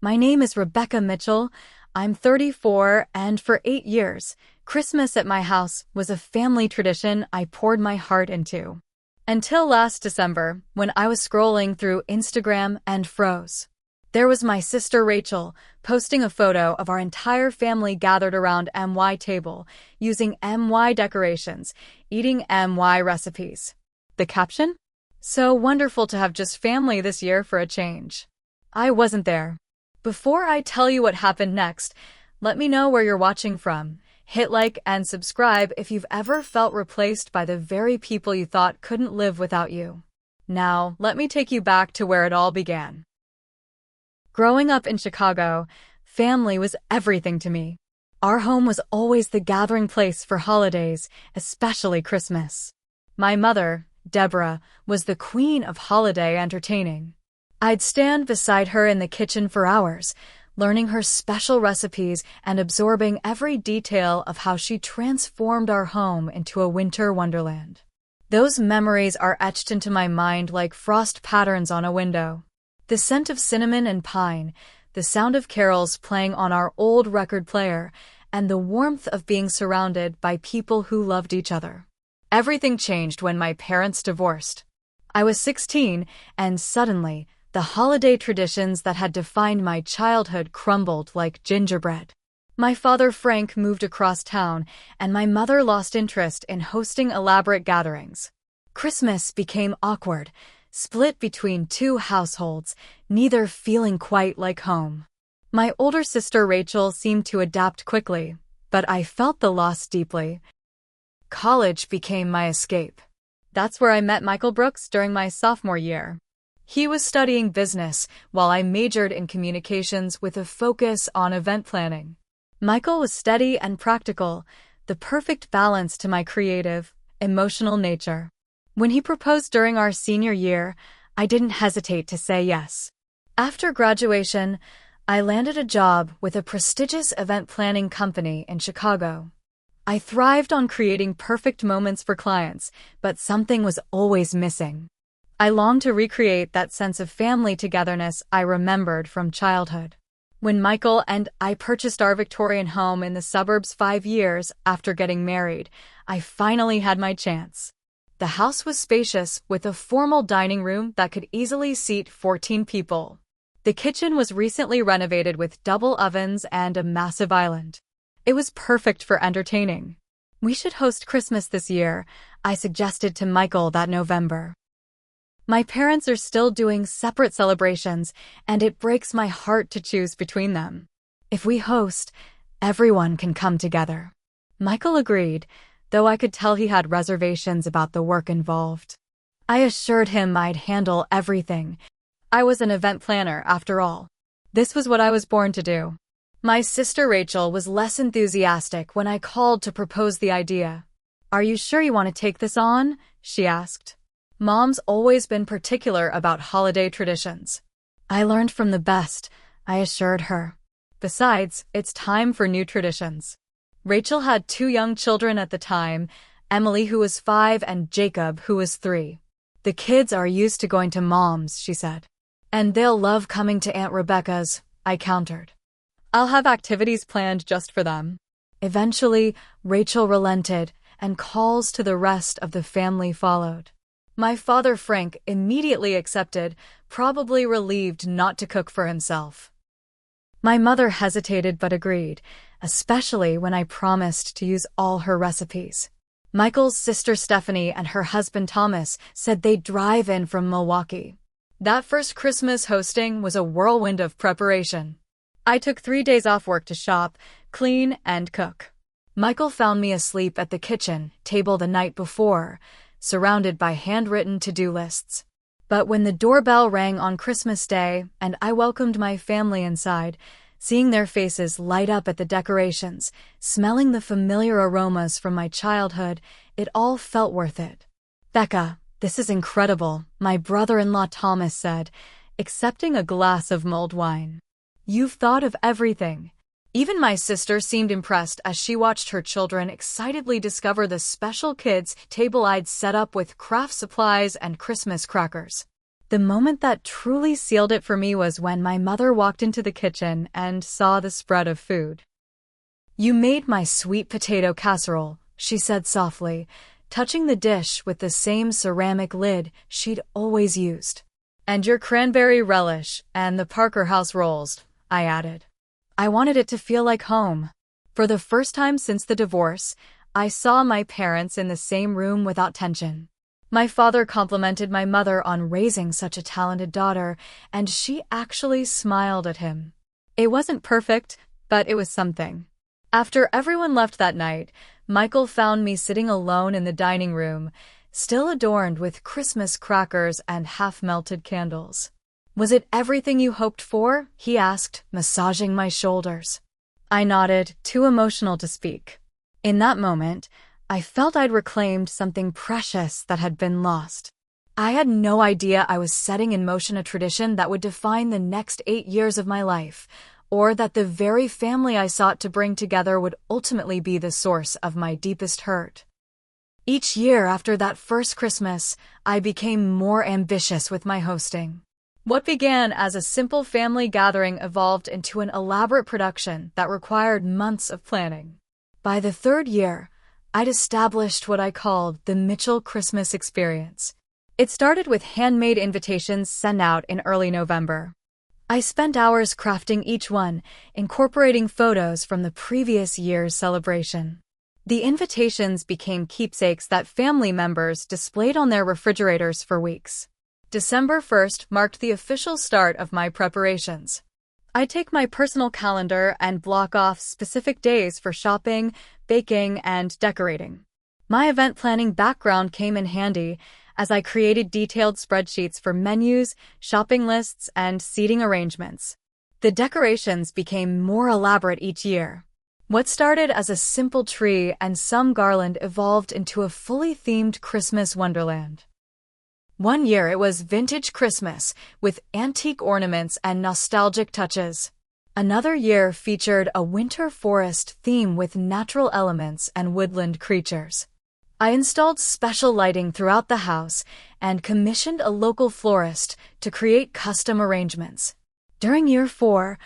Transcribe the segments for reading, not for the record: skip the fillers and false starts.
My name is Rebecca Mitchell. I'm 34, and for 8 years, Christmas at my house was a family tradition I poured my heart into. Until last December, when I was scrolling through Instagram and froze. There was my sister Rachel, posting a photo of our entire family gathered around MY table, using MY decorations, eating MY recipes. The caption? So wonderful to have just family this year for a change. I wasn't there. Before I tell you what happened next, let me know where you're watching from. Hit like and subscribe if you've ever felt replaced by the very people you thought couldn't live without you. Now, let me take you back to where it all began. Growing up in Chicago, family was everything to me. Our home was always the gathering place for holidays, especially Christmas. My mother, Deborah, was the queen of holiday entertaining. I'd stand beside her in the kitchen for hours, learning her special recipes and absorbing every detail of how she transformed our home into a winter wonderland. Those memories are etched into my mind like frost patterns on a window. The scent of cinnamon and pine, the sound of carols playing on our old record player, and the warmth of being surrounded by people who loved each other. Everything changed when my parents divorced. I was 16, and suddenly, the holiday traditions that had defined my childhood crumbled like gingerbread. My father Frank moved across town, and my mother lost interest in hosting elaborate gatherings. Christmas became awkward, split between two households, neither feeling quite like home. My older sister Rachel seemed to adapt quickly, but I felt the loss deeply. College became my escape. That's where I met Michael Brooks during my sophomore year. He was studying business, while I majored in communications with a focus on event planning. Michael was steady and practical, the perfect balance to my creative, emotional nature. When he proposed during our senior year, I didn't hesitate to say yes. After graduation, I landed a job with a prestigious event planning company in Chicago. I thrived on creating perfect moments for clients, but something was always missing. I longed to recreate that sense of family togetherness I remembered from childhood. When Michael and I purchased our Victorian home in the suburbs 5 years after getting married, I finally had my chance. The house was spacious, with a formal dining room that could easily seat 14 people. The kitchen was recently renovated with double ovens and a massive island. It was perfect for entertaining. We should host Christmas this year, I suggested to Michael that November. My parents are still doing separate celebrations, and it breaks my heart to choose between them. If we host, everyone can come together. Michael agreed, though I could tell he had reservations about the work involved. I assured him I'd handle everything. I was an event planner, after all. This was what I was born to do. My sister Rachel was less enthusiastic when I called to propose the idea. "Are you sure you want to take this on?" she asked. Mom's always been particular about holiday traditions. I learned from the best, I assured her. Besides, it's time for new traditions. Rachel had 2 young children at the time, Emily, who was 5, and Jacob, who was 3. "The kids are used to going to Mom's," she said. "And they'll love coming to Aunt Rebecca's," I countered. "I'll have activities planned just for them." Eventually, Rachel relented, and calls to the rest of the family followed. My father Frank immediately accepted, probably relieved not to cook for himself. My mother hesitated but agreed, especially when I promised to use all her recipes. Michael's sister Stephanie and her husband Thomas said they'd drive in from Milwaukee. That first Christmas hosting was a whirlwind of preparation. I took 3 days off work to shop, clean, and cook. Michael found me asleep at the kitchen table the night before, surrounded by handwritten to-do lists. But when the doorbell rang on Christmas Day and I welcomed my family inside, seeing their faces light up at the decorations, smelling the familiar aromas from my childhood, it all felt worth it. "Becca, this is incredible," my brother-in-law Thomas said, accepting a glass of mulled wine. "You've thought of everything." Even my sister seemed impressed as she watched her children excitedly discover the special kids' table I'd set up with craft supplies and Christmas crackers. The moment that truly sealed it for me was when my mother walked into the kitchen and saw the spread of food. "You made my sweet potato casserole," she said softly, touching the dish with the same ceramic lid she'd always used. "And your cranberry relish and the Parker House rolls," I added. I wanted it to feel like home. For the first time since the divorce, I saw my parents in the same room without tension. My father complimented my mother on raising such a talented daughter, and she actually smiled at him. It wasn't perfect, but it was something. After everyone left that night, Michael found me sitting alone in the dining room, still adorned with Christmas crackers and half-melted candles. "Was it everything you hoped for?" he asked, massaging my shoulders. I nodded, too emotional to speak. In that moment, I felt I'd reclaimed something precious that had been lost. I had no idea I was setting in motion a tradition that would define the next 8 years of my life, or that the very family I sought to bring together would ultimately be the source of my deepest hurt. Each year after that first Christmas, I became more ambitious with my hosting. What began as a simple family gathering evolved into an elaborate production that required months of planning. By the third year, I'd established what I called the Mitchell Christmas Experience. It started with handmade invitations sent out in early November. I spent hours crafting each one, incorporating photos from the previous year's celebration. The invitations became keepsakes that family members displayed on their refrigerators for weeks. December 1st marked the official start of my preparations. I take my personal calendar and block off specific days for shopping, baking, and decorating. My event planning background came in handy as I created detailed spreadsheets for menus, shopping lists, and seating arrangements. The decorations became more elaborate each year. What started as a simple tree and some garland evolved into a fully themed Christmas wonderland. One year it was vintage Christmas, with antique ornaments and nostalgic touches. Another year featured a winter forest theme with natural elements and woodland creatures. I installed special lighting throughout the house and commissioned a local florist to create custom arrangements. During year 4,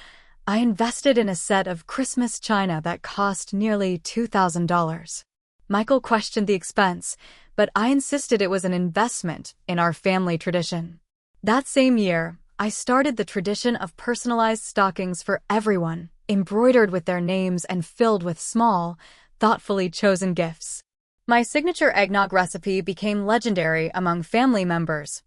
I invested in a set of Christmas china that cost nearly $2,000. Michael questioned the expense, but I insisted it was an investment in our family tradition. That same year, I started the tradition of personalized stockings for everyone, embroidered with their names and filled with small, thoughtfully chosen gifts. My signature eggnog recipe became legendary among family members.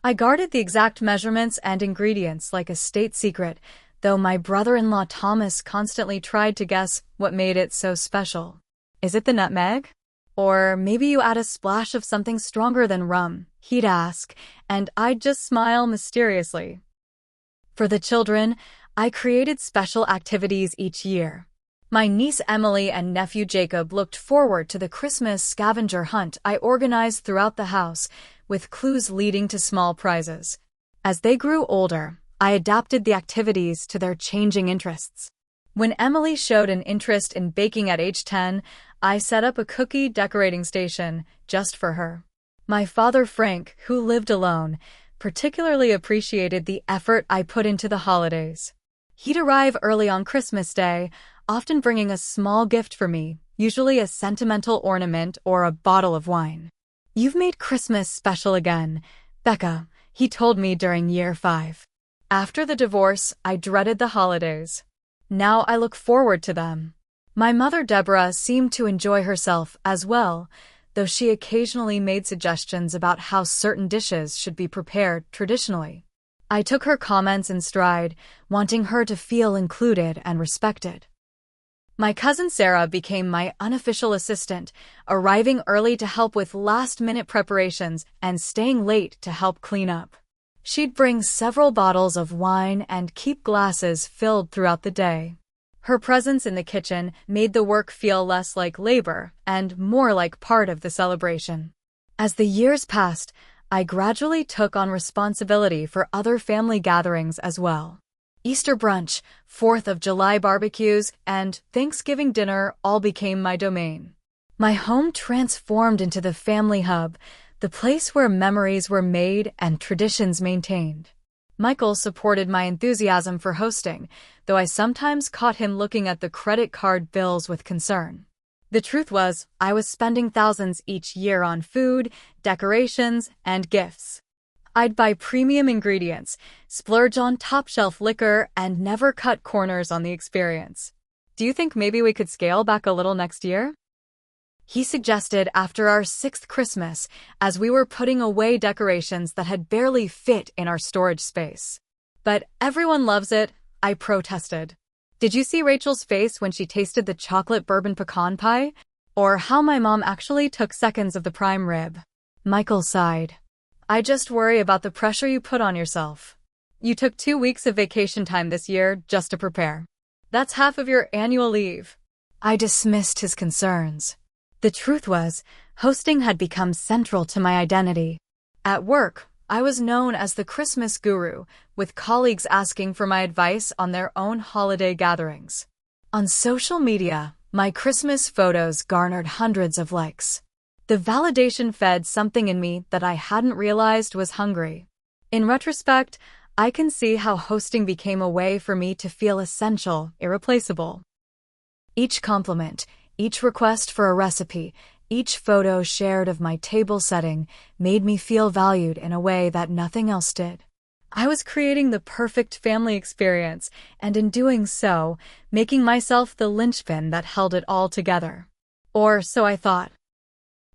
I guarded the exact measurements and ingredients like a state secret, though my brother-in-law Thomas constantly tried to guess what made it so special. "Is it the nutmeg? Or maybe you add a splash of something stronger than rum?" he'd ask, and I'd just smile mysteriously. For the children, I created special activities each year. My niece Emily and nephew Jacob looked forward to the Christmas scavenger hunt I organized throughout the house, with clues leading to small prizes. As they grew older, I adapted the activities to their changing interests. When Emily showed an interest in baking at age 10, I set up a cookie decorating station just for her. My father Frank, who lived alone, particularly appreciated the effort I put into the holidays. He'd arrive early on Christmas Day, often bringing a small gift for me, usually a sentimental ornament or a bottle of wine. "You've made Christmas special again, Becca," he told me during year 5. After the divorce, I dreaded the holidays. Now I look forward to them. My mother Deborah seemed to enjoy herself as well, though she occasionally made suggestions about how certain dishes should be prepared traditionally. I took her comments in stride, wanting her to feel included and respected. My cousin Sarah became my unofficial assistant, arriving early to help with last-minute preparations and staying late to help clean up. She'd bring several bottles of wine and keep glasses filled throughout the day. Her presence in the kitchen made the work feel less like labor and more like part of the celebration. As the years passed, I gradually took on responsibility for other family gatherings as well. Easter brunch, 4th of July barbecues, and Thanksgiving dinner all became my domain. My home transformed into the family hub, the place where memories were made and traditions maintained. Michael supported my enthusiasm for hosting, though I sometimes caught him looking at the credit card bills with concern. The truth was, I was spending thousands each year on food, decorations, and gifts. I'd buy premium ingredients, splurge on top-shelf liquor, and never cut corners on the experience. Do you think maybe we could scale back a little next year? He suggested after our 6th Christmas, as we were putting away decorations that had barely fit in our storage space. But everyone loves it, I protested. Did you see Rachel's face when she tasted the chocolate bourbon pecan pie? Or how my mom actually took seconds of the prime rib? Michael sighed. I just worry about the pressure you put on yourself. You took 2 weeks of vacation time this year just to prepare. That's half of your annual leave. I dismissed his concerns. The truth was, hosting had become central to my identity. At work, I was known as the Christmas guru, with colleagues asking for my advice on their own holiday gatherings. On social media, my Christmas photos garnered hundreds of likes. The validation fed something in me that I hadn't realized was hungry. In retrospect, I can see how hosting became a way for me to feel essential, irreplaceable. Each compliment, each request for a recipe, each photo shared of my table setting made me feel valued in a way that nothing else did. I was creating the perfect family experience, and in doing so, making myself the linchpin that held it all together. Or so I thought.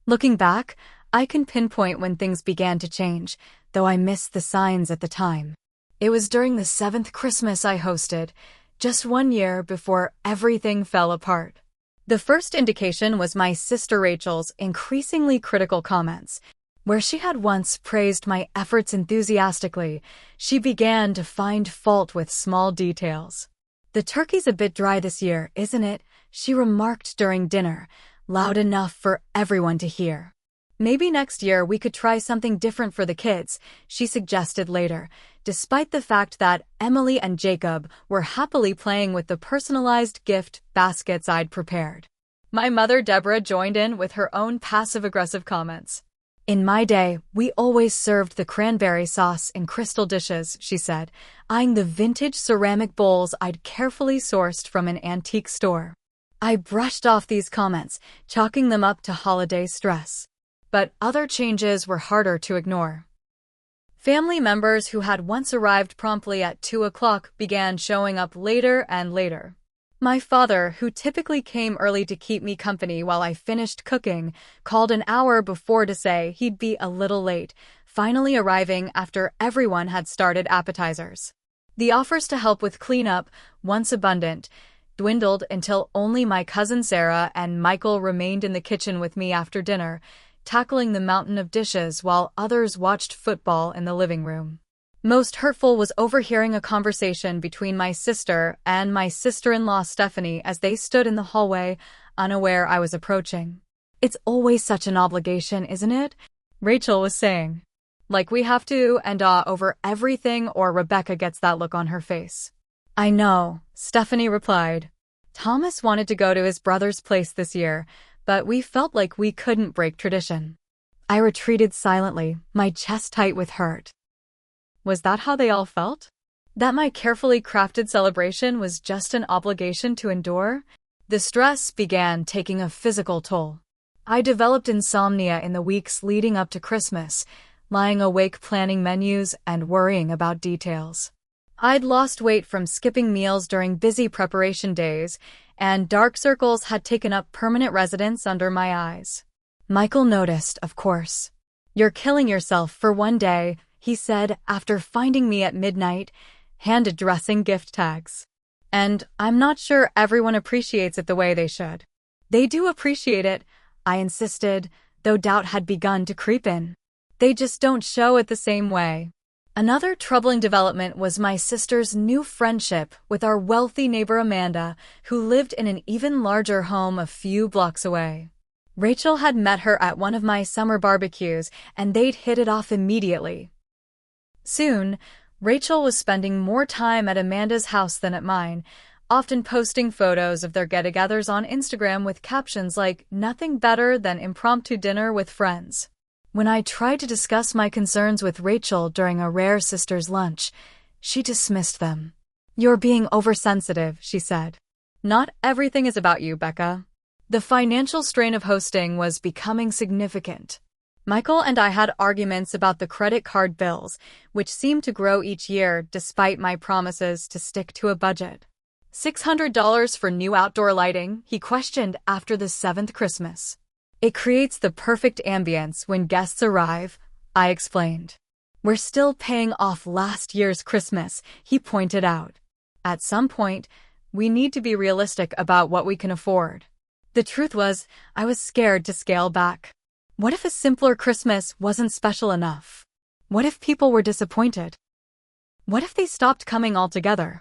Looking back, I can pinpoint when things began to change, though I missed the signs at the time. It was during the 7th Christmas I hosted, just 1 year before everything fell apart. The first indication was my sister Rachel's increasingly critical comments. Where she had once praised my efforts enthusiastically, she began to find fault with small details. "The turkey's a bit dry this year, isn't it?" she remarked during dinner, loud enough for everyone to hear. "Maybe next year we could try something different for the kids," she suggested later, despite the fact that Emily and Jacob were happily playing with the personalized gift baskets I'd prepared. My mother Deborah joined in with her own passive-aggressive comments. "In my day, we always served the cranberry sauce in crystal dishes," she said, eyeing the vintage ceramic bowls I'd carefully sourced from an antique store. I brushed off these comments, chalking them up to holiday stress. But other changes were harder to ignore. Family members who had once arrived promptly at 2 o'clock began showing up later and later. My father, who typically came early to keep me company while I finished cooking, called an hour before to say he'd be a little late, finally arriving after everyone had started appetizers. The offers to help with cleanup, once abundant, dwindled until only my cousin Sarah and Michael remained in the kitchen with me after dinner, tackling the mountain of dishes while others watched football in the living room. Most hurtful was overhearing a conversation between my sister and my sister-in-law Stephanie as they stood in the hallway, unaware I was approaching. "It's always such an obligation, isn't it?" Rachel was saying. "Like we have to and over everything or Rebecca gets that look on her face." "I know," Stephanie replied. "Thomas wanted to go to his brother's place this year, but we felt like we couldn't break tradition." I retreated silently, my chest tight with hurt. Was that how they all felt? That my carefully crafted celebration was just an obligation to endure? The stress began taking a physical toll. I developed insomnia in the weeks leading up to Christmas, lying awake planning menus and worrying about details. I'd lost weight from skipping meals during busy preparation days, and dark circles had taken up permanent residence under my eyes. Michael noticed, of course. "You're killing yourself for 1 day," he said after finding me at midnight, hand-addressing gift tags. "And I'm not sure everyone appreciates it the way they should." "They do appreciate it," I insisted, though doubt had begun to creep in. "They just don't show it the same way." Another troubling development was my sister's new friendship with our wealthy neighbor Amanda, who lived in an even larger home a few blocks away. Rachel had met her at one of my summer barbecues, and they'd hit it off immediately. Soon, Rachel was spending more time at Amanda's house than at mine, often posting photos of their get-togethers on Instagram with captions like, "Nothing better than impromptu dinner with friends." When I tried to discuss my concerns with Rachel during a rare sister's lunch, she dismissed them. "You're being oversensitive," she said. "Not everything is about you, Becca." The financial strain of hosting was becoming significant. Michael and I had arguments about the credit card bills, which seemed to grow each year despite my promises to stick to a budget. $600 for new outdoor lighting, he questioned after the 7th Christmas. "It creates the perfect ambience when guests arrive," I explained. "We're still paying off last year's Christmas," he pointed out. At some point, we need to be realistic about what we can afford. The truth was, I was scared to scale back. What if a simpler Christmas wasn't special enough? What if people were disappointed? What if they stopped coming altogether?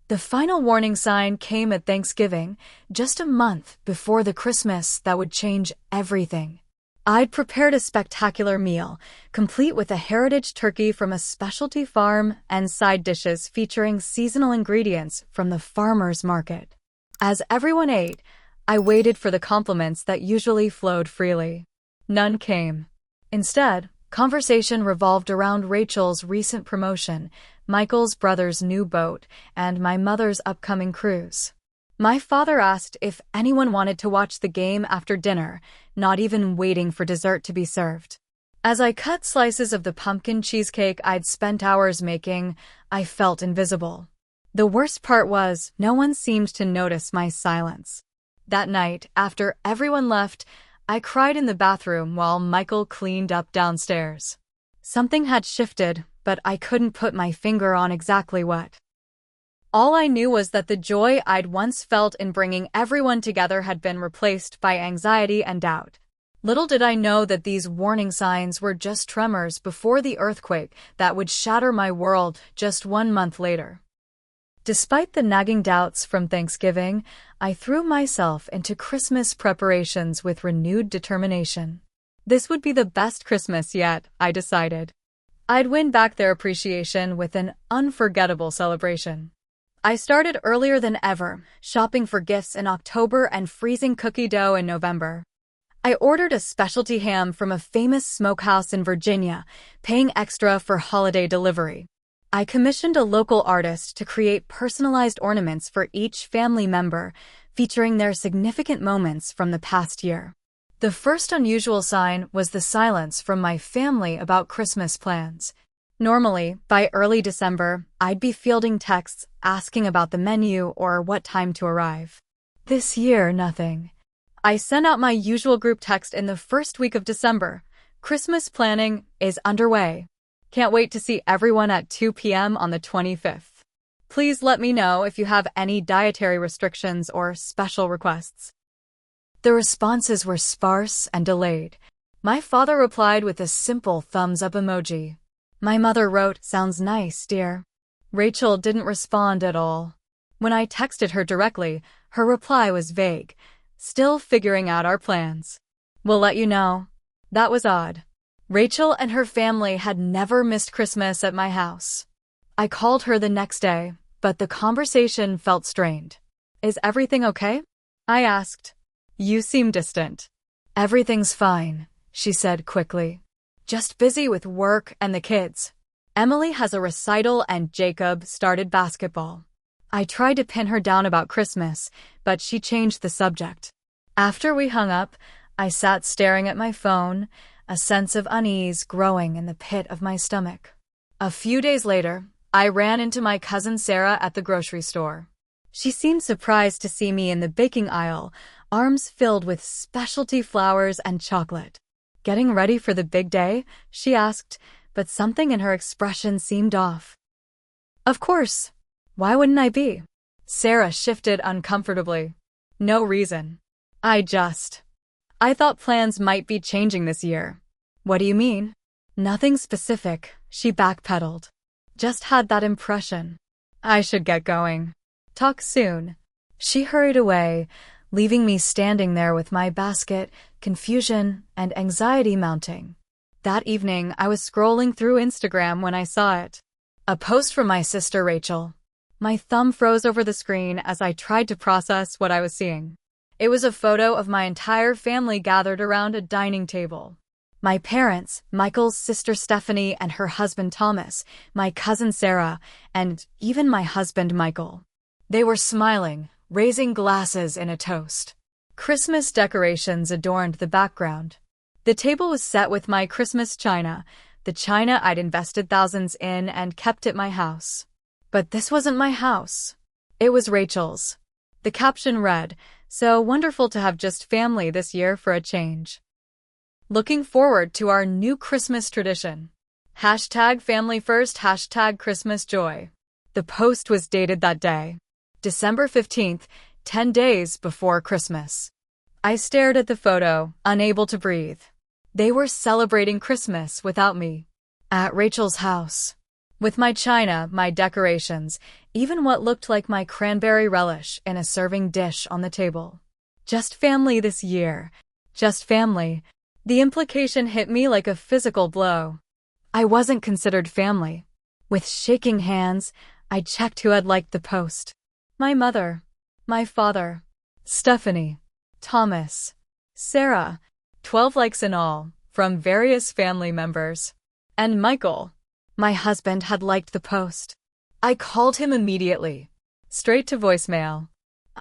The final warning sign came at Thanksgiving, just a month before the Christmas that would change everything. I'd prepared a spectacular meal, complete with a heritage turkey from a specialty farm and side dishes featuring seasonal ingredients from the farmer's market. As everyone ate, I waited for the compliments that usually flowed freely. None came. Instead, conversation revolved around Rachel's recent promotion, Michael's brother's new boat, and my mother's upcoming cruise. My father asked if anyone wanted to watch the game after dinner, not even waiting for dessert to be served. As I cut slices of the pumpkin cheesecake I'd spent hours making, I felt invisible. The worst part was, no one seemed to notice my silence. That night, after everyone left, I cried in the bathroom while Michael cleaned up downstairs. Something had shifted, but I couldn't put my finger on exactly what. All I knew was that the joy I'd once felt in bringing everyone together had been replaced by anxiety and doubt. Little did I know that these warning signs were just tremors before the earthquake that would shatter my world just 1 month later. Despite the nagging doubts from Thanksgiving, I threw myself into Christmas preparations with renewed determination. This would be the best Christmas yet, I decided. I'd win back their appreciation with an unforgettable celebration. I started earlier than ever, shopping for gifts in October and freezing cookie dough in November. I ordered a specialty ham from a famous smokehouse in Virginia, paying extra for holiday delivery. I commissioned a local artist to create personalized ornaments for each family member, featuring their significant moments from the past year. The first unusual sign was the silence from my family about Christmas plans. Normally, by early December, I'd be fielding texts asking about the menu or what time to arrive. This year, nothing. I sent out my usual group text in the first week of December. "Christmas planning is underway. Can't wait to see everyone at 2 p.m. on the 25th. Please let me know if you have any dietary restrictions or special requests." The responses were sparse and delayed. My father replied with a simple thumbs-up emoji. My mother wrote, "Sounds nice, dear." Rachel didn't respond at all. When I texted her directly, her reply was vague. "Still figuring out our plans. We'll let you know." That was odd. Rachel and her family had never missed Christmas at my house. I called her the next day, but the conversation felt strained. "Is everything okay?" I asked. "You seem distant." "Everything's fine," she said quickly. "Just busy with work and the kids. Emily has a recital and Jacob started basketball." I tried to pin her down about Christmas, but she changed the subject. After we hung up, I sat staring at my phone, a sense of unease growing in the pit of my stomach. A few days later, I ran into my cousin Sarah at the grocery store. She seemed surprised to see me in the baking aisle, arms filled with specialty flowers and chocolate. "Getting ready for the big day?" she asked, but something in her expression seemed off. "Of course. Why wouldn't I be?" Sarah shifted uncomfortably. "No reason. I thought plans might be changing this year." "What do you mean?" "Nothing specific," she backpedaled. "Just had that impression. I should get going. Talk soon." She hurried away, leaving me standing there with my basket, confusion, and anxiety mounting. That evening, I was scrolling through Instagram when I saw it. A post from my sister Rachel. My thumb froze over the screen as I tried to process what I was seeing. It was a photo of my entire family gathered around a dining table. My parents, Michael's sister Stephanie and her husband Thomas, my cousin Sarah, and even my husband Michael. They were smiling, raising glasses in a toast. Christmas decorations adorned the background. The table was set with my Christmas china, the china I'd invested thousands in and kept at my house. But this wasn't my house. It was Rachel's. The caption read, "So wonderful to have just family this year for a change. Looking forward to our new Christmas tradition. #family first, #Christmas joy." The post was dated that day, December 15th, 10 days before Christmas. I stared at the photo, unable to breathe. They were celebrating Christmas without me. At Rachel's house. With my china, my decorations, even what looked like my cranberry relish in a serving dish on the table. Just family this year. Just family. The implication hit me like a physical blow. I wasn't considered family. With shaking hands, I checked who had liked the post. My mother. My father. Stephanie. Thomas. Sarah. 12 likes in all, from various family members. And Michael. My husband had liked the post. I called him immediately. Straight to voicemail.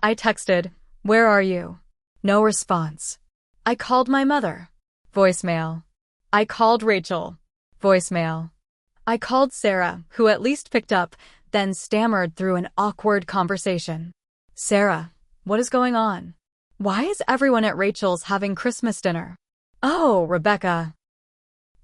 I texted, "Where are you?" No response. I called my mother. Voicemail. I called Rachel. Voicemail. I called Sarah, who at least picked up, then stammered through an awkward conversation. "Sarah, what is going on? Why is everyone at Rachel's having Christmas dinner?" "Oh, Rebecca.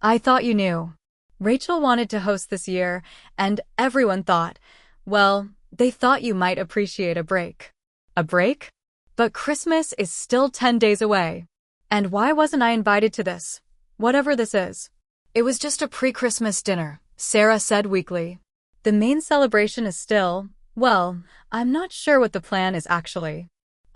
I thought you knew. Rachel wanted to host this year, and everyone thought, well, they thought you might appreciate a break." A break? But Christmas is still 10 days away. And why wasn't I invited to this? Whatever this is. "It was just a pre-Christmas dinner," Sarah said weakly. "The main celebration is still, well, I'm not sure what the plan is actually."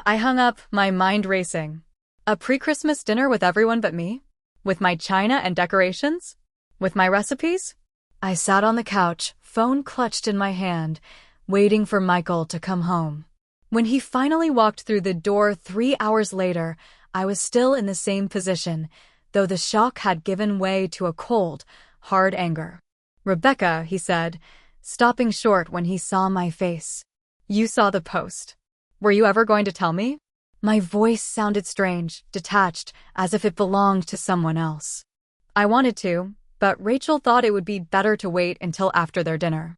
I hung up, my mind racing. A pre-Christmas dinner with everyone but me? With my china and decorations? With my recipes? I sat on the couch, phone clutched in my hand, waiting for Michael to come home. When he finally walked through the door 3 hours later, I was still in the same position, though the shock had given way to a cold, hard anger. "Rebecca," he said, stopping short when he saw my face. "You saw the post. Were you ever going to tell me?" My voice sounded strange, detached, as if it belonged to someone else. "I wanted to, but Rachel thought it would be better to wait until after their dinner.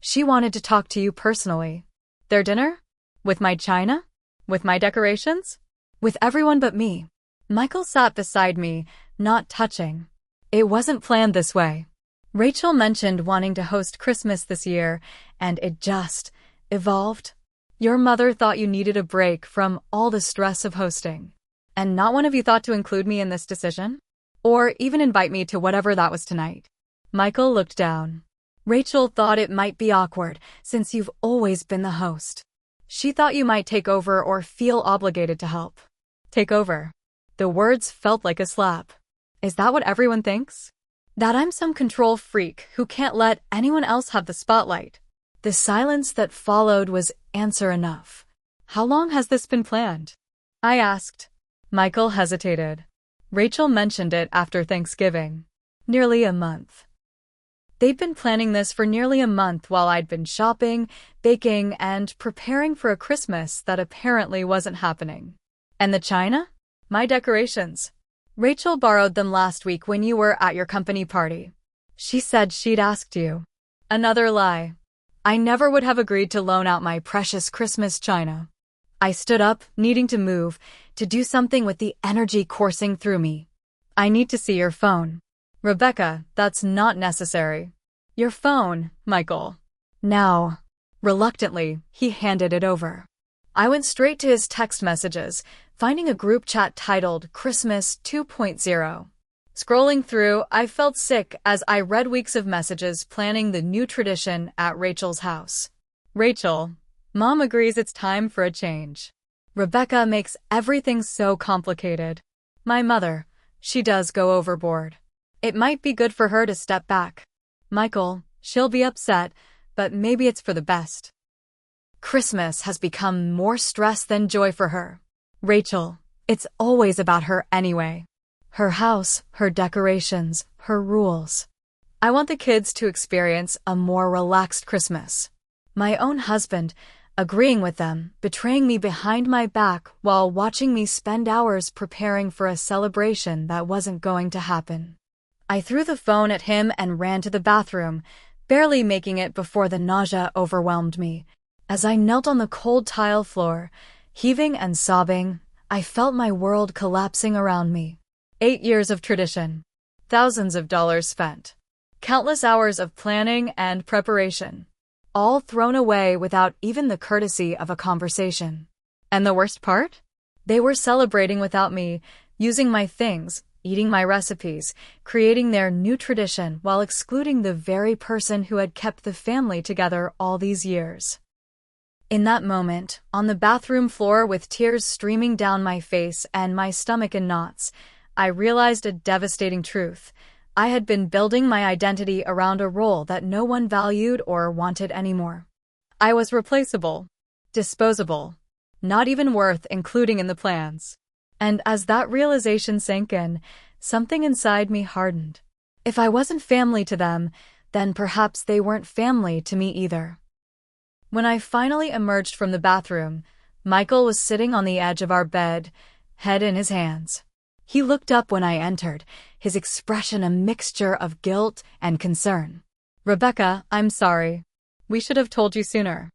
She wanted to talk to you personally." "Their dinner? With my china? With my decorations? With everyone but me?" Michael sat beside me, not touching. "It wasn't planned this way. Rachel mentioned wanting to host Christmas this year, and it just evolved. Your mother thought you needed a break from all the stress of hosting. And not one of you thought to include me in this decision? Or even invite me to whatever that was tonight." Michael looked down. "Rachel thought it might be awkward, since you've always been the host. She thought you might take over or feel obligated to help." Take over. The words felt like a slap. Is that what everyone thinks? That I'm some control freak who can't let anyone else have the spotlight? The silence that followed was answer enough. "How long has this been planned?" I asked. Michael hesitated. "Rachel mentioned it after Thanksgiving. Nearly a month." They'd been planning this for nearly a month while I'd been shopping, baking, and preparing for a Christmas that apparently wasn't happening. "And the china? My decorations. Rachel borrowed them last week when you were at your company party. She said she'd asked you." Another lie. I never would have agreed to loan out my precious Christmas china. I stood up, needing to move, to do something with the energy coursing through me. "I need to see your phone." "Rebecca, that's not necessary." "Your phone, Michael." "Now." Reluctantly, he handed it over. I went straight to his text messages, finding a group chat titled Christmas 2.0. Scrolling through, I felt sick as I read weeks of messages planning the new tradition at Rachel's house. "Rachel, Mom agrees it's time for a change. Rebecca makes everything so complicated. My mother, she does go overboard. It might be good for her to step back. Michael, she'll be upset, but maybe it's for the best. Christmas has become more stress than joy for her. Rachel, it's always about her anyway. Her house, her decorations, her rules. I want the kids to experience a more relaxed Christmas. My own husband, agreeing with them, betraying me behind my back while watching me spend hours preparing for a celebration that wasn't going to happen. I threw the phone at him and ran to the bathroom, barely making it before the nausea overwhelmed me. As I knelt on the cold tile floor, heaving and sobbing, I felt my world collapsing around me. 8 years of tradition. Thousands of dollars spent. Countless hours of planning and preparation. All thrown away without even the courtesy of a conversation. And the worst part? They were celebrating without me, using my things, eating my recipes, creating their new tradition while excluding the very person who had kept the family together all these years. In that moment, on the bathroom floor with tears streaming down my face and my stomach in knots, I realized a devastating truth. I had been building my identity around a role that no one valued or wanted anymore. I was replaceable, disposable, not even worth including in the plans. And as that realization sank in, something inside me hardened. If I wasn't family to them, then perhaps they weren't family to me either. When I finally emerged from the bathroom, Michael was sitting on the edge of our bed, head in his hands. He looked up when I entered, his expression a mixture of guilt and concern. "Rebecca, I'm sorry. We should have told you sooner."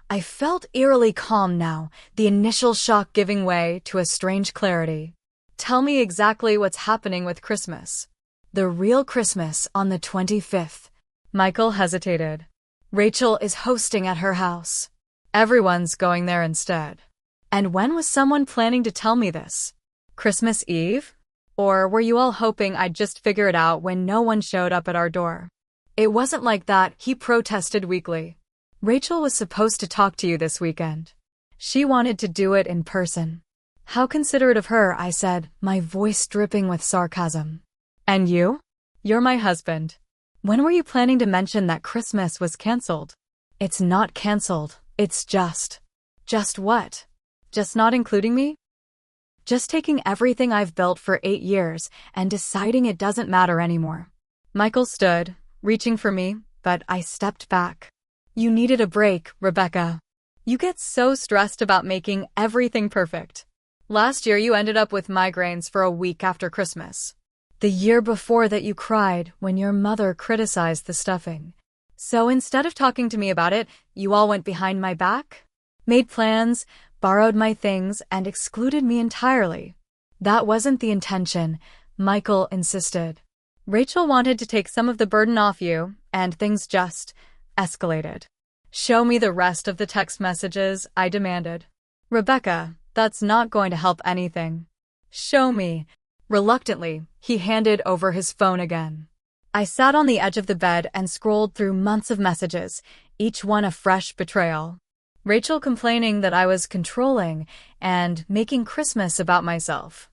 I felt eerily calm now, the initial shock giving way to a strange clarity. "Tell me exactly what's happening with Christmas." "The real Christmas on the 25th. Michael hesitated. "Rachel is hosting at her house. Everyone's going there instead." And when was someone planning to tell me this? Christmas Eve? Or were you all hoping I'd just figure it out when no one showed up at our door? "It wasn't like that," he protested weakly. "Rachel was supposed to talk to you this weekend. She wanted to do it in person." "How considerate of her," I said, my voice dripping with sarcasm. "And you? You're my husband. When were you planning to mention that Christmas was canceled?" "It's not canceled, it's just." "Just what? Just not including me?" "Just taking everything I've built for 8 years and deciding it doesn't matter anymore." Michael stood, reaching for me, but I stepped back. "You needed a break, Rebecca. You get so stressed about making everything perfect. Last year you ended up with migraines for a week after Christmas. The year before that you cried when your mother criticized the stuffing. So instead of talking to me about it, you all went behind my back? Made plans, borrowed my things, and excluded me entirely." "That wasn't the intention," Michael insisted. "Rachel wanted to take some of the burden off you, and things just escalated." "Show me the rest of the text messages," I demanded. "Rebecca, that's not going to help anything." "Show me." Reluctantly, he handed over his phone again. I sat on the edge of the bed and scrolled through months of messages, each one a fresh betrayal. Rachel complaining that I was controlling and making Christmas about myself.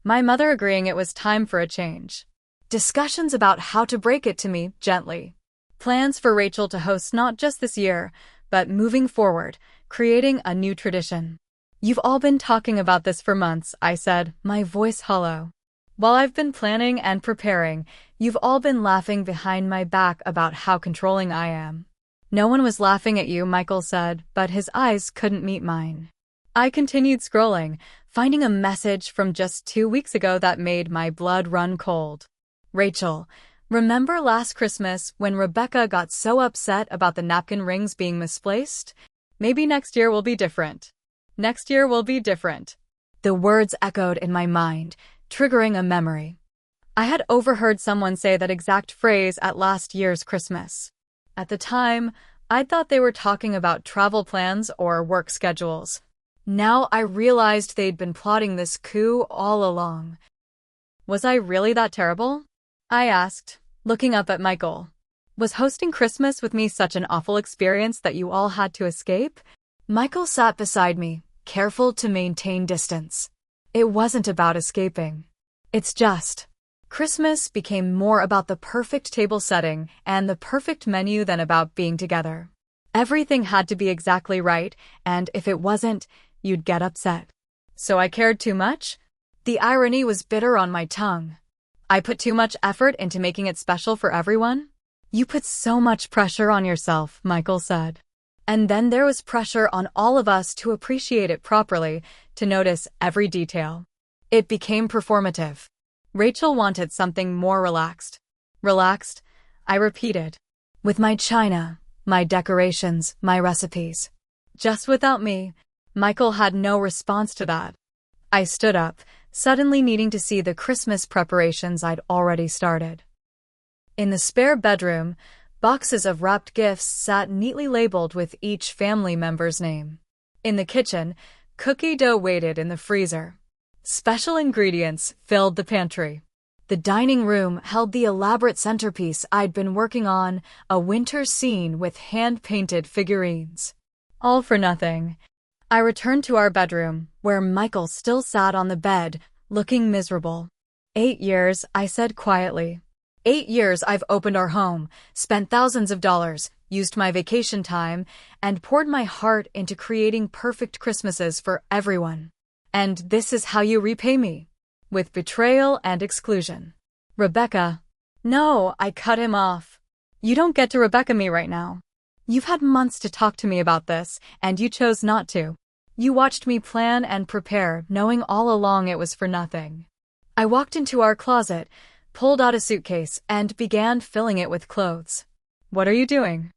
My mother agreeing it was time for a change. Discussions about how to break it to me gently. Plans for Rachel to host not just this year, but moving forward, creating a new tradition. "You've all been talking about this for months," I said, my voice hollow. "While I've been planning and preparing, you've all been laughing behind my back about how controlling I am." "No one was laughing at you," Michael said, but his eyes couldn't meet mine. I continued scrolling, finding a message from just 2 weeks ago that made my blood run cold. "Rachel, remember last Christmas when Rebecca got so upset about the napkin rings being misplaced? Maybe next year will be different. Next year will be different." The words echoed in my mind, triggering a memory. I had overheard someone say that exact phrase at last year's Christmas. At the time, I thought they were talking about travel plans or work schedules. Now I realized they'd been plotting this coup all along. Was I really that terrible? I asked, looking up at Michael. Was hosting Christmas with me such an awful experience that you all had to escape? Michael sat beside me, careful to maintain distance. It wasn't about escaping. It's just, Christmas became more about the perfect table setting and the perfect menu than about being together. Everything had to be exactly right, and if it wasn't, you'd get upset. So I cared too much? The irony was bitter on my tongue. I put too much effort into making it special for everyone? You put so much pressure on yourself, Michael said. And then there was pressure on all of us to appreciate it properly, to notice every detail. It became performative. Rachel wanted something more relaxed. Relaxed? I repeated. With my china, my decorations, my recipes. Just without me. Michael had no response to that. I stood up, suddenly needing to see the Christmas preparations I'd already started. In the spare bedroom, boxes of wrapped gifts sat neatly labeled with each family member's name. In the kitchen, cookie dough waited in the freezer. Special ingredients filled the pantry. The dining room held the elaborate centerpiece I'd been working on, a winter scene with hand-painted figurines. All for nothing. I returned to our bedroom, where Michael still sat on the bed, looking miserable. 8 years, I said quietly. 8 years I've opened our home, spent thousands of dollars, used my vacation time, and poured my heart into creating perfect Christmases for everyone. And this is how you repay me? With betrayal and exclusion. Rebecca. No, I cut him off. You don't get to Rebecca me right now. You've had months to talk to me about this, and you chose not to. You watched me plan and prepare, knowing all along it was for nothing. I walked into our closet, pulled out a suitcase, and began filling it with clothes. What are you doing?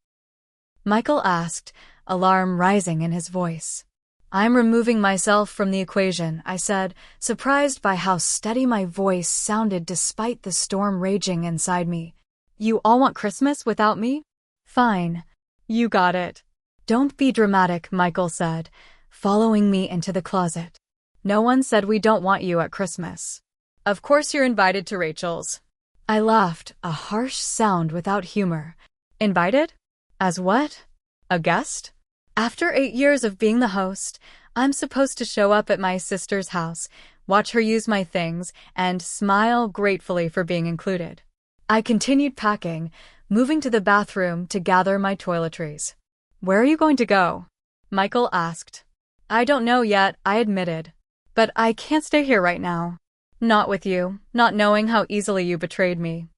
Michael asked, alarm rising in his voice. I'm removing myself from the equation, I said, surprised by how steady my voice sounded despite the storm raging inside me. You all want Christmas without me? Fine. You got it. Don't be dramatic, Michael said, following me into the closet. No one said we don't want you at Christmas. Of course you're invited to Rachel's. I laughed, a harsh sound without humor. Invited? As what? A guest? After 8 years of being the host, I'm supposed to show up at my sister's house, watch her use my things, and smile gratefully for being included. I continued packing, moving to the bathroom to gather my toiletries. Where are you going to go? Michael asked. I don't know yet, I admitted. But I can't stay here right now. Not with you, not knowing how easily you betrayed me.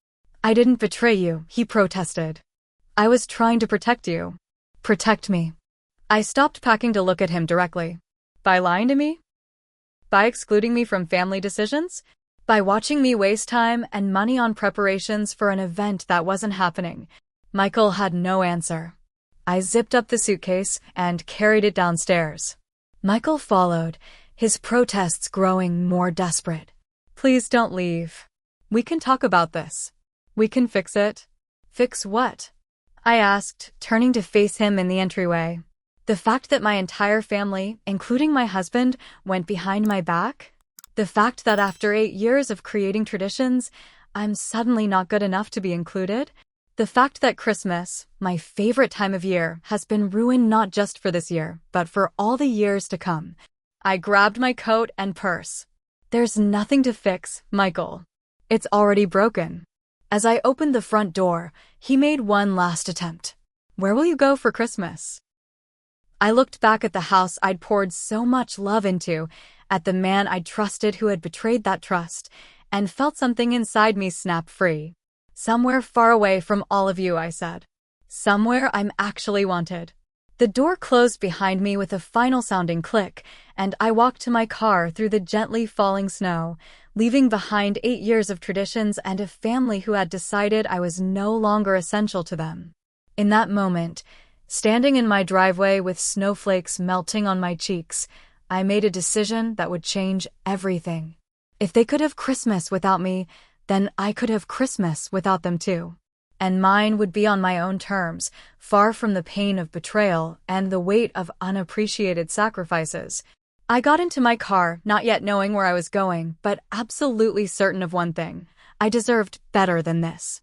I didn't betray you, he protested. I was trying to protect you. Protect me. I stopped packing to look at him directly. By lying to me? By excluding me from family decisions? By watching me waste time and money on preparations for an event that wasn't happening? Michael had no answer. I zipped up the suitcase and carried it downstairs. Michael followed, his protests growing more desperate. Please don't leave. We can talk about this. We can fix it. Fix what? I asked, turning to face him in the entryway. The fact that my entire family, including my husband, went behind my back? The fact that after 8 years of creating traditions, I'm suddenly not good enough to be included? The fact that Christmas, my favorite time of year, has been ruined not just for this year, but for all the years to come. I grabbed my coat and purse. There's nothing to fix, Michael. It's already broken. As I opened the front door, he made one last attempt. Where will you go for Christmas? I looked back at the house I'd poured so much love into, at the man I'd trusted who had betrayed that trust, and felt something inside me snap free. Somewhere far away from all of you, I said. Somewhere I'm actually wanted. The door closed behind me with a final sounding click, and I walked to my car through the gently falling snow, leaving behind 8 years of traditions and a family who had decided I was no longer essential to them. In that moment, standing in my driveway with snowflakes melting on my cheeks, I made a decision that would change everything. If they could have Christmas without me, then I could have Christmas without them too. And mine would be on my own terms, far from the pain of betrayal and the weight of unappreciated sacrifices. I got into my car, not yet knowing where I was going, but absolutely certain of one thing. I deserved better than this.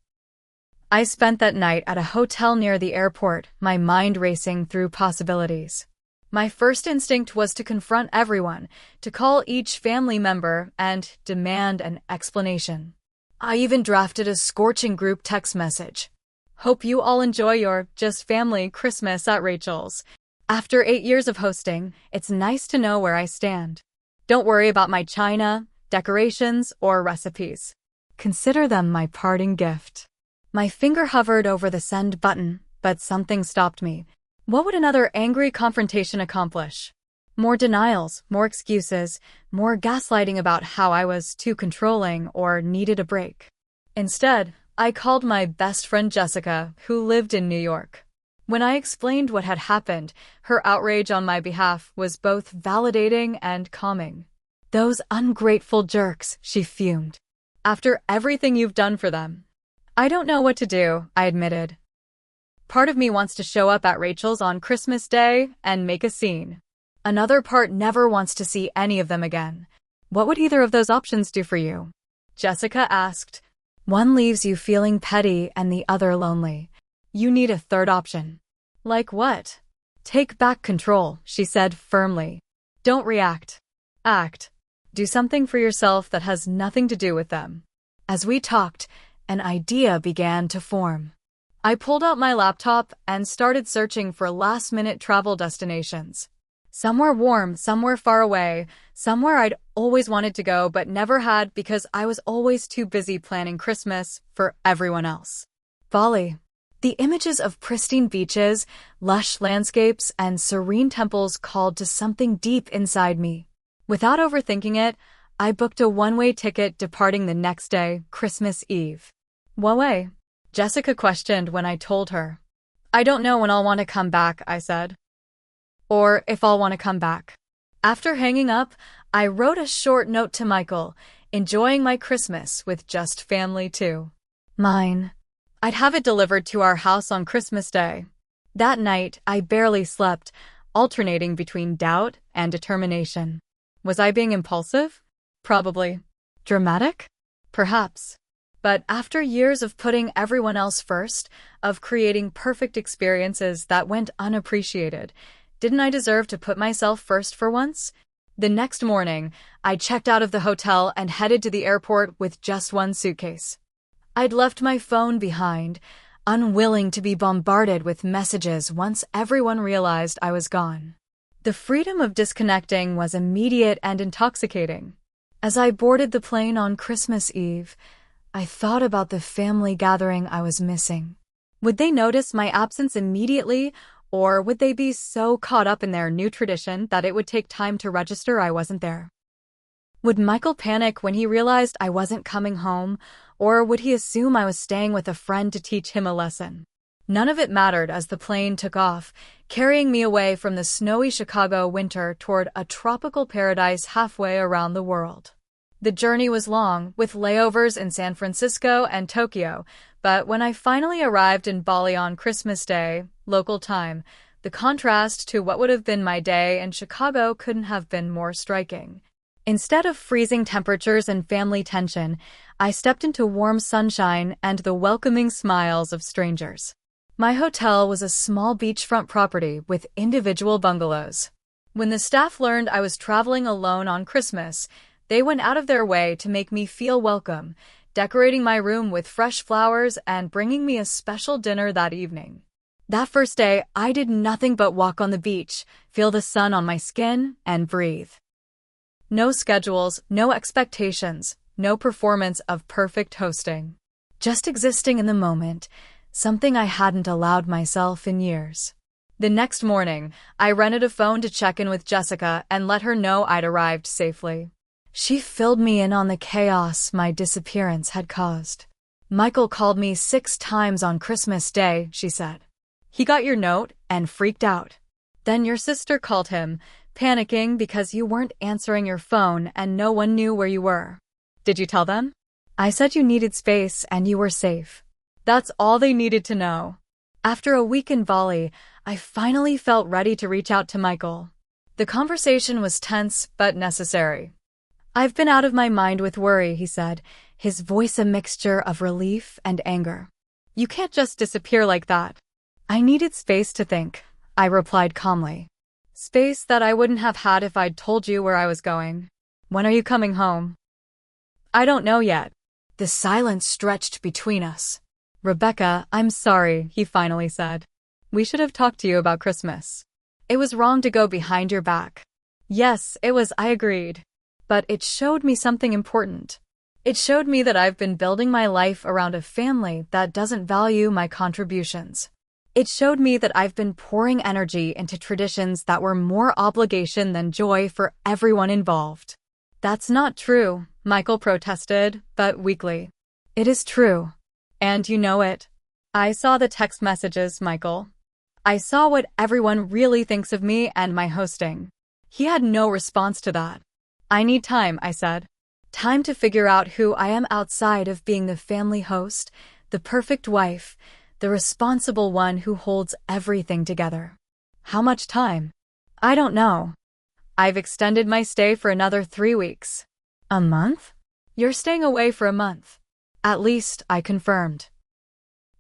I spent that night at a hotel near the airport, my mind racing through possibilities. My first instinct was to confront everyone, to call each family member and demand an explanation. I even drafted a scorching group text message. Hope you all enjoy your just family Christmas at Rachel's. After 8 years of hosting, it's nice to know where I stand. Don't worry about my china, decorations, or recipes. Consider them my parting gift. My finger hovered over the send button, but something stopped me. What would another angry confrontation accomplish? More denials, more excuses, more gaslighting about how I was too controlling or needed a break. Instead, I called my best friend Jessica, who lived in New York. When I explained what had happened, her outrage on my behalf was both validating and calming. "Those ungrateful jerks," she fumed. "After everything you've done for them." "I don't know what to do," I admitted. Part of me wants to show up at Rachel's on Christmas Day and make a scene. Another part never wants to see any of them again. What would either of those options do for you? Jessica asked. One leaves you feeling petty and the other lonely. You need a third option. Like what? Take back control, she said firmly. Don't react. Act. Do something for yourself that has nothing to do with them. As we talked, an idea began to form. I pulled out my laptop and started searching for last-minute travel destinations. Somewhere warm, somewhere far away, somewhere I'd always wanted to go but never had because I was always too busy planning Christmas for everyone else. Bali. The images of pristine beaches, lush landscapes, and serene temples called to something deep inside me. Without overthinking it, I booked a one-way ticket departing the next day, Christmas Eve. What way? Jessica questioned when I told her. I don't know when I'll want to come back, I said. Or if I'll want to come back. After hanging up, I wrote a short note to Michael, enjoying my Christmas with just family too. Mine. I'd have it delivered to our house on Christmas Day. That night, I barely slept, alternating between doubt and determination. Was I being impulsive? Probably. Dramatic? Perhaps. But after years of putting everyone else first, of creating perfect experiences that went unappreciated, didn't I deserve to put myself first for once? The next morning, I checked out of the hotel and headed to the airport with just one suitcase. I'd left my phone behind, unwilling to be bombarded with messages once everyone realized I was gone. The freedom of disconnecting was immediate and intoxicating. As I boarded the plane on Christmas Eve, I thought about the family gathering I was missing. Would they notice my absence immediately, or would they be so caught up in their new tradition that it would take time to register I wasn't there? Would Michael panic when he realized I wasn't coming home, or would he assume I was staying with a friend to teach him a lesson? None of it mattered as the plane took off, carrying me away from the snowy Chicago winter toward a tropical paradise halfway around the world. The journey was long, with layovers in San Francisco and Tokyo, but when I finally arrived in Bali on Christmas Day, local time, the contrast to what would have been my day in Chicago couldn't have been more striking. Instead of freezing temperatures and family tension, I stepped into warm sunshine and the welcoming smiles of strangers. My hotel was a small beachfront property with individual bungalows. When the staff learned I was traveling alone on Christmas, they went out of their way to make me feel welcome, decorating my room with fresh flowers and bringing me a special dinner that evening. That first day, I did nothing but walk on the beach, feel the sun on my skin, and breathe. No schedules, no expectations, no performance of perfect hosting. Just existing in the moment, something I hadn't allowed myself in years. The next morning, I rented a phone to check in with Jessica and let her know I'd arrived safely. She filled me in on the chaos my disappearance had caused. Michael called me 6 times on Christmas Day, she said. He got your note and freaked out. Then your sister called him, panicking because you weren't answering your phone and no one knew where you were. Did you tell them? I said you needed space and you were safe. That's all they needed to know. After a week in Bali, I finally felt ready to reach out to Michael. The conversation was tense but necessary. I've been out of my mind with worry, he said, his voice a mixture of relief and anger. You can't just disappear like that. I needed space to think, I replied calmly. Space that I wouldn't have had if I'd told you where I was going. When are you coming home? I don't know yet. The silence stretched between us. Rebecca, I'm sorry, he finally said. We should have talked to you about Christmas. It was wrong to go behind your back. Yes, it was, I agreed. but it showed me something important. It showed me that I've been building my life around a family that doesn't value my contributions. It showed me that I've been pouring energy into traditions that were more obligation than joy for everyone involved. That's not true, Michael protested, but weakly. It is true. And you know it. I saw the text messages, Michael. I saw what everyone really thinks of me and my hosting. He had no response to that. I need time, I said. Time to figure out who I am outside of being the family host, the perfect wife, the responsible one who holds everything together. How much time? I don't know. I've extended my stay for another 3 weeks. A month? You're staying away for a month. At least, I confirmed.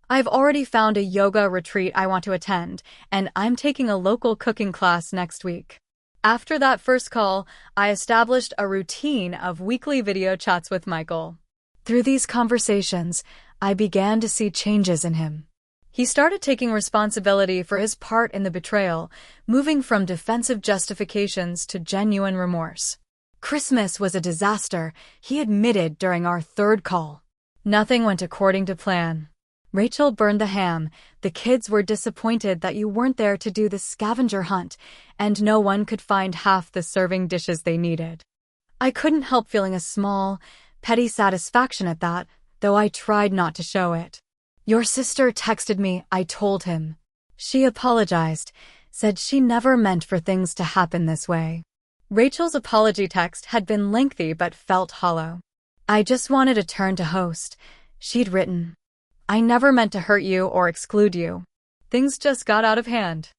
I've already found a yoga retreat I want to attend, and I'm taking a local cooking class next week. After that first call, I established a routine of weekly video chats with Michael. Through these conversations, I began to see changes in him. He started taking responsibility for his part in the betrayal, moving from defensive justifications to genuine remorse. Christmas was a disaster, he admitted during our third call. Nothing went according to plan. Rachel burned the ham, the kids were disappointed that you weren't there to do the scavenger hunt, and no one could find half the serving dishes they needed. I couldn't help feeling a small, petty satisfaction at that, though I tried not to show it. Your sister texted me, I told him. She apologized, said she never meant for things to happen this way. Rachel's apology text had been lengthy but felt hollow. I just wanted a turn to host, she'd written. I never meant to hurt you or exclude you. Things just got out of hand.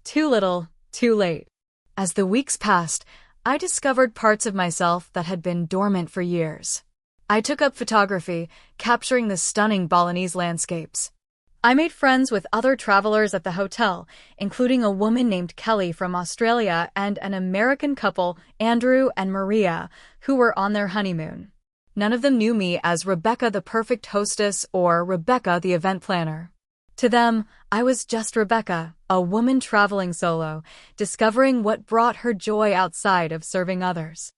Too little, too late. As the weeks passed, I discovered parts of myself that had been dormant for years. I took up photography, capturing the stunning Balinese landscapes. I made friends with other travelers at the hotel, including a woman named Kelly from Australia and an American couple, Andrew and Maria, who were on their honeymoon. None of them knew me as Rebecca the perfect hostess or Rebecca the event planner. To them, I was just Rebecca, a woman traveling solo, discovering what brought her joy outside of serving others.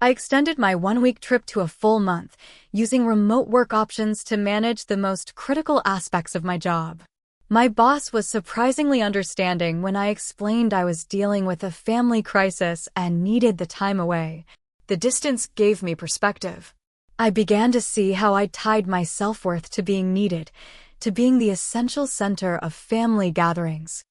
I extended my 1-week trip to a full month, using remote work options to manage the most critical aspects of my job. My boss was surprisingly understanding when I explained I was dealing with a family crisis and needed the time away. The distance gave me perspective. I began to see how I'd tied my self-worth to being needed, to being the essential center of family gatherings.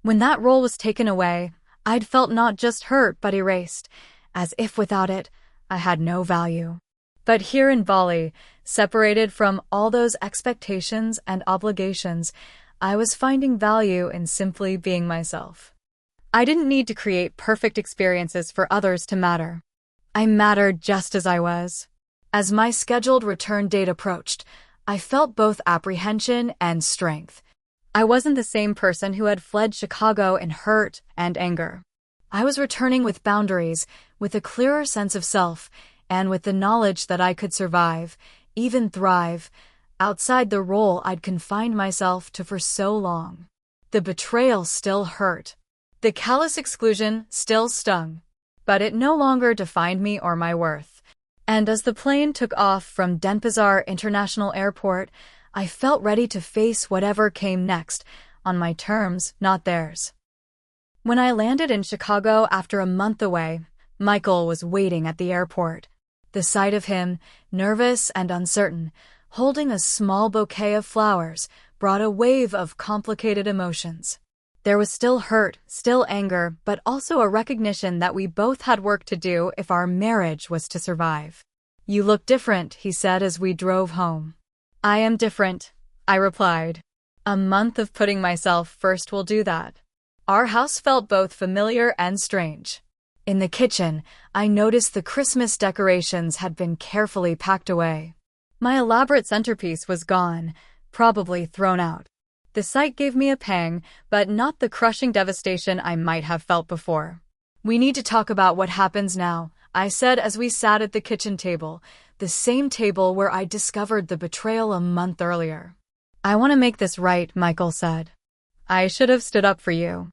When that role was taken away, I'd felt not just hurt but erased, as if without it, I had no value. But here in Bali, separated from all those expectations and obligations, I was finding value in simply being myself. I didn't need to create perfect experiences for others to matter. I mattered just as I was. As my scheduled return date approached, I felt both apprehension and strength. I wasn't the same person who had fled Chicago in hurt and anger. I was returning with boundaries, with a clearer sense of self, and with the knowledge that I could survive, even thrive, outside the role I'd confined myself to for so long. The betrayal still hurt. The callous exclusion still stung. But it no longer defined me or my worth. And as the plane took off from Denpasar International Airport, I felt ready to face whatever came next, on my terms, not theirs. When I landed in Chicago after a month away, Michael was waiting at the airport. The sight of him, nervous and uncertain, holding a small bouquet of flowers, brought a wave of complicated emotions. There was still hurt, still anger, but also a recognition that we both had work to do if our marriage was to survive. You look different, he said as we drove home. I am different, I replied. A month of putting myself first will do that. Our house felt both familiar and strange. In the kitchen, I noticed the Christmas decorations had been carefully packed away. My elaborate centerpiece was gone, probably thrown out. The sight gave me a pang, but not the crushing devastation I might have felt before. We need to talk about what happens now, I said as we sat at the kitchen table, the same table where I discovered the betrayal a month earlier. I want to make this right, Michael said. I should have stood up for you.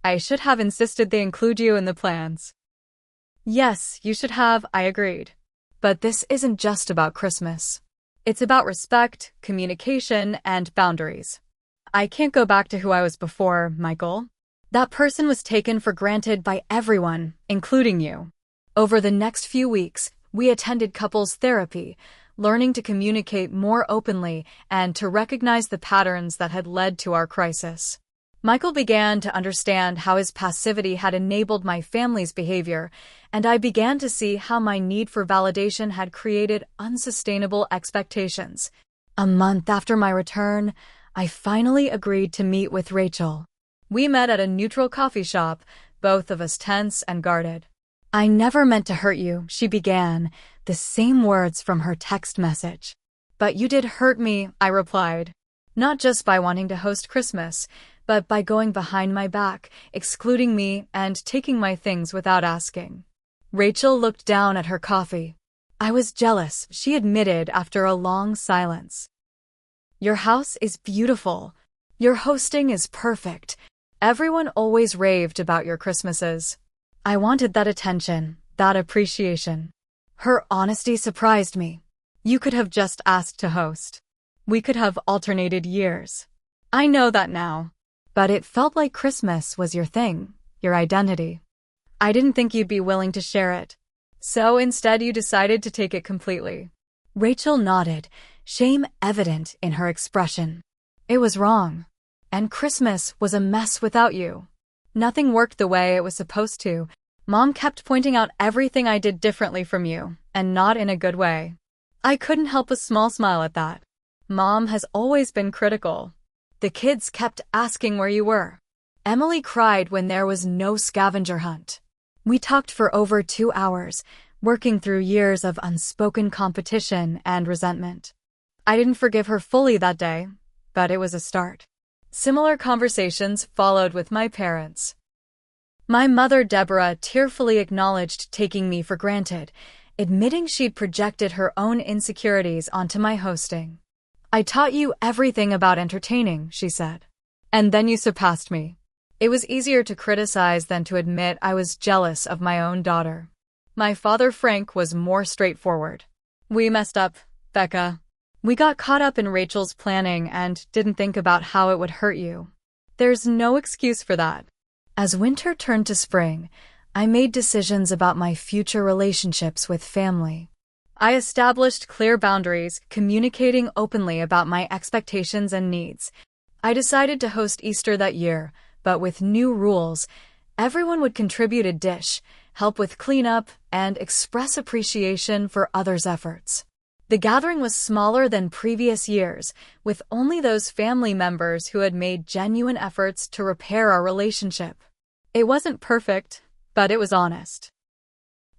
I should have insisted they include you in the plans. Yes, you should have, I agreed. But this isn't just about Christmas. It's about respect, communication, and boundaries. I can't go back to who I was before, Michael. That person was taken for granted by everyone, including you. Over the next few weeks, we attended couples therapy, learning to communicate more openly and to recognize the patterns that had led to our crisis. Michael began to understand how his passivity had enabled my family's behavior, and I began to see how my need for validation had created unsustainable expectations. A month after my return, I finally agreed to meet with Rachel. We met at a neutral coffee shop, both of us tense and guarded. "I never meant to hurt you," she began, the same words from her text message. "But you did hurt me," I replied. "Not just by wanting to host Christmas, but by going behind my back, excluding me, and taking my things without asking." Rachel looked down at her coffee. "I was jealous," she admitted after a long silence. "Your house is beautiful. Your hosting is perfect. Everyone always raved about your Christmases. I wanted that attention, that appreciation." Her honesty surprised me. "You could have just asked to host. We could have alternated years. I know that now. But it felt like Christmas was your thing, your identity. I didn't think you'd be willing to share it. So instead you decided to take it completely." Rachel nodded, shame evident in her expression. "It was wrong. And Christmas was a mess without you. Nothing worked the way it was supposed to. Mom kept pointing out everything I did differently from you, and not in a good way. I couldn't help a small smile at that. Mom has always been critical. The kids kept asking where you were. Emily cried when there was no scavenger hunt. We talked for over 2 hours, working through years of unspoken competition and resentment. I didn't forgive her fully that day, but it was a start." Similar conversations followed with my parents. My mother, Deborah, tearfully acknowledged taking me for granted, admitting she'd projected her own insecurities onto my hosting. "I taught you everything about entertaining," she said. "And then you surpassed me." It was easier to criticize than to admit I was jealous of my own daughter. My father, Frank, was more straightforward. "We messed up, Becca. We got caught up in Rachel's planning and didn't think about how it would hurt you. There's no excuse for that." As winter turned to spring, I made decisions about my future relationships with family. I established clear boundaries, communicating openly about my expectations and needs. I decided to host Easter that year, but with new rules. Everyone would contribute a dish, help with cleanup, and express appreciation for others' efforts. The gathering was smaller than previous years, with only those family members who had made genuine efforts to repair our relationship. It wasn't perfect, but it was honest.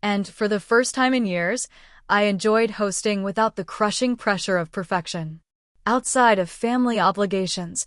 And for the first time in years, I enjoyed hosting without the crushing pressure of perfection. Outside of family obligations,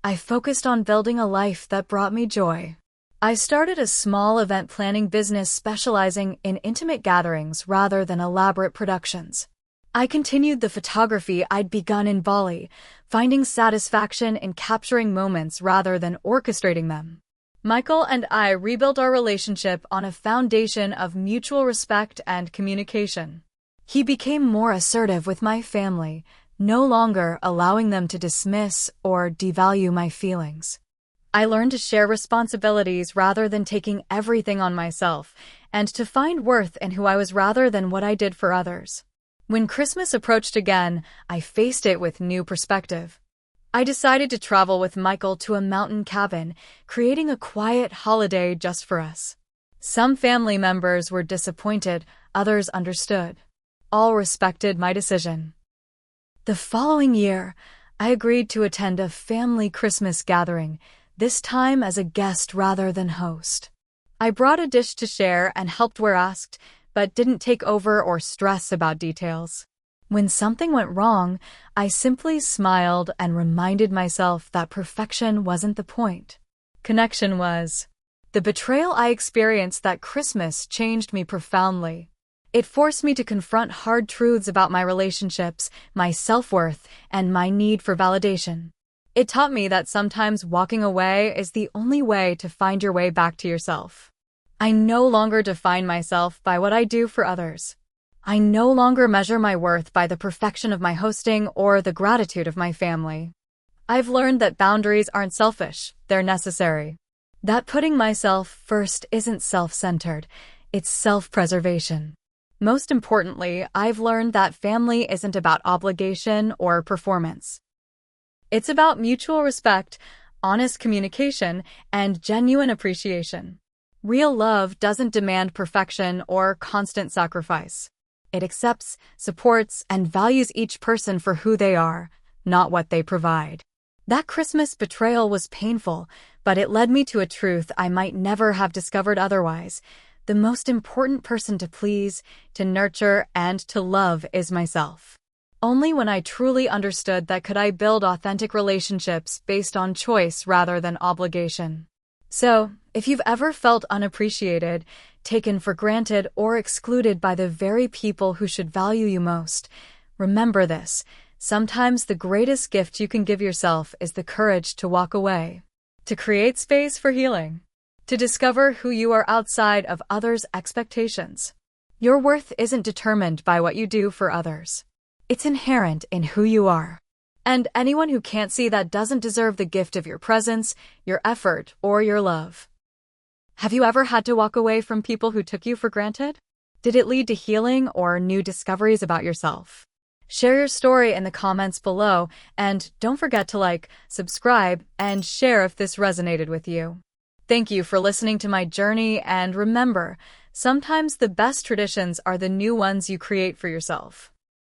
I focused on building a life that brought me joy. I started a small event planning business specializing in intimate gatherings rather than elaborate productions. I continued the photography I'd begun in Bali, finding satisfaction in capturing moments rather than orchestrating them. Michael and I rebuilt our relationship on a foundation of mutual respect and communication. He became more assertive with my family, no longer allowing them to dismiss or devalue my feelings. I learned to share responsibilities rather than taking everything on myself, and to find worth in who I was rather than what I did for others. When Christmas approached again, I faced it with new perspective. I decided to travel with Michael to a mountain cabin, creating a quiet holiday just for us. Some family members were disappointed, others understood. All respected my decision. The following year, I agreed to attend a family Christmas gathering, this time as a guest rather than host. I brought a dish to share and helped where asked, but didn't take over or stress about details. When something went wrong, I simply smiled and reminded myself that perfection wasn't the point. Connection was. The betrayal I experienced that Christmas changed me profoundly. It forced me to confront hard truths about my relationships, my self-worth, and my need for validation. It taught me that sometimes walking away is the only way to find your way back to yourself. I no longer define myself by what I do for others. I no longer measure my worth by the perfection of my hosting or the gratitude of my family. I've learned that boundaries aren't selfish, they're necessary. That putting myself first isn't self-centered, it's self-preservation. Most importantly, I've learned that family isn't about obligation or performance. It's about mutual respect, honest communication, and genuine appreciation. Real love doesn't demand perfection or constant sacrifice. It accepts, supports, and values each person for who they are, not what they provide. That Christmas betrayal was painful, but it led me to a truth I might never have discovered otherwise. The most important person to please, to nurture, and to love is myself. Only when I truly understood that could I build authentic relationships based on choice rather than obligation. So, if you've ever felt unappreciated, taken for granted, or excluded by the very people who should value you most, remember this. Sometimes the greatest gift you can give yourself is the courage to walk away, to create space for healing, to discover who you are outside of others' expectations. Your worth isn't determined by what you do for others. It's inherent in who you are. And anyone who can't see that doesn't deserve the gift of your presence, your effort, or your love. Have you ever had to walk away from people who took you for granted? Did it lead to healing or new discoveries about yourself? Share your story in the comments below, and don't forget to like, subscribe, and share if this resonated with you. Thank you for listening to my journey, and remember, sometimes the best traditions are the new ones you create for yourself.